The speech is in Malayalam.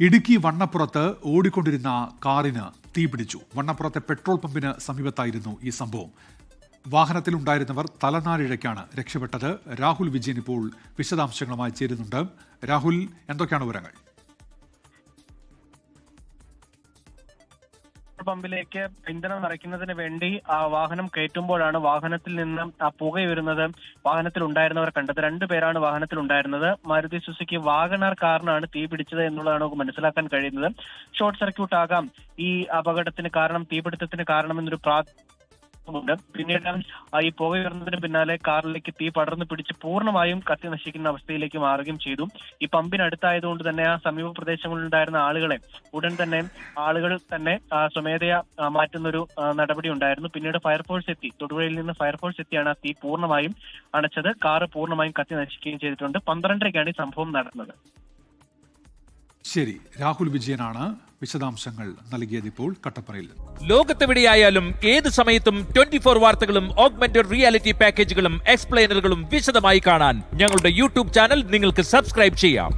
ഇടുക്കി വണ്ണപ്പുറത്ത് ഓടിക്കൊണ്ടിരുന്ന കാറിന് തീപിടിച്ചു. വണ്ണപ്പുറത്തെ പെട്രോൾ പമ്പിന് സമീപത്തായിരുന്നു ഈ സംഭവം. വാഹനത്തിലുണ്ടായിരുന്നവർ തലനാരിഴയ്ക്കാണ് രക്ഷപ്പെട്ടത്. രാഹുൽ വിജയൻ ഇപ്പോൾ വിശദാംശങ്ങളുമായി ചേരുന്നുണ്ട്. രാഹുൽ, എന്തൊക്കെയാണ് വിവരങ്ങൾ? പമ്പിലേക്ക് ഇന്ധനം നിറയ്ക്കുന്നതിന് വേണ്ടി വാഹനം കയറ്റുമ്പോഴാണ് വാഹനത്തിൽ നിന്ന് പുകയുയരുന്നത് വാഹനത്തിൽ ഉണ്ടായിരുന്നവർ കണ്ടത്. 2 പേരാണ് വാഹനത്തിൽ ഉണ്ടായിരുന്നത്. മാരുതി സുസുക്കി വാഗണർ കാറിനാണ് തീ പിടിച്ചത് എന്നുള്ളതാണ് നമുക്ക് മനസ്സിലാക്കാൻ കഴിയുന്നത്. ഷോർട്ട് സർക്യൂട്ട് ആകാം ഈ അപകടത്തിന് കാരണം, തീപിടുത്തത്തിന് കാരണമെന്നൊരു ണ്ട്. പിന്നീട് ഈ പുകയുയർന്നതിന് പിന്നാലെ കാറിലേക്ക് തീ പടർന്നു പിടിച്ച് പൂർണ്ണമായും കത്തി നശിക്കുന്ന അവസ്ഥയിലേക്ക് മാറുകയും ചെയ്തു. ഈ പമ്പിനടുത്തായതുകൊണ്ട് തന്നെ ആ സമീപ പ്രദേശങ്ങളിലുണ്ടായിരുന്ന ആളുകളെ ഉടൻ തന്നെ ആളുകൾ തന്നെ സ്വമേധയാ മാറ്റുന്നൊരു നടപടി ഉണ്ടായിരുന്നു. പിന്നീട് ഫയർഫോഴ്സ് എത്തി. തൊടുപുഴയിൽ നിന്ന് ഫയർഫോഴ്സ് എത്തിയാണ് ആ തീ പൂർണ്ണമായും അണച്ചത്. കാറ് പൂർണ്ണമായും കത്തി നശിക്കുകയും ചെയ്തിട്ടുണ്ട്. 12:30ക്കാണ് ഈ സംഭവം നടന്നത്. ശരി, രാഹുൽ വിജയനാണ് വിശദാംശങ്ങൾ നൽകിയത് ഇപ്പോൾ കട്ടപ്പനയിൽ. ലോകത്തെവിടെയായാലും ഏത് സമയത്തും 24 വാർത്തകളും ഓഗ്മെന്റഡ് റിയാലിറ്റി പാക്കേജുകളും എക്സ്പ്ലെയിനറുകളും വിശദമായി കാണാൻ ഞങ്ങളുടെ യൂട്യൂബ് ചാനൽ നിങ്ങൾക്ക് സബ്സ്ക്രൈബ് ചെയ്യാം.